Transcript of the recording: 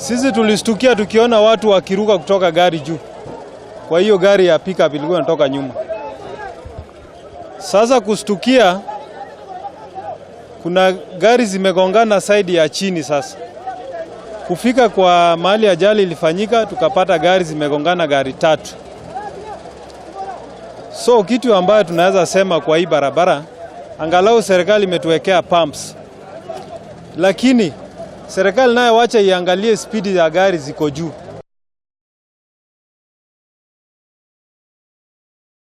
Sisi tulistukia tukiona watu wakiruka kutoka gari juu. Kwa hiyo gari ya pickup ilikuwa inatoka nyuma. Sasa kustukia kuna gari zimegongana side ya chini sasa. Kufika kwa mahali ajali ilifanyika tukapata gari zimegongana gari 3. So kitu ambayo tunaweza sema kwa hii barabara, angalau serikali imetuwekea pumps. Lakini serikali nayo wacha iangalie speed ya gari ziko juu.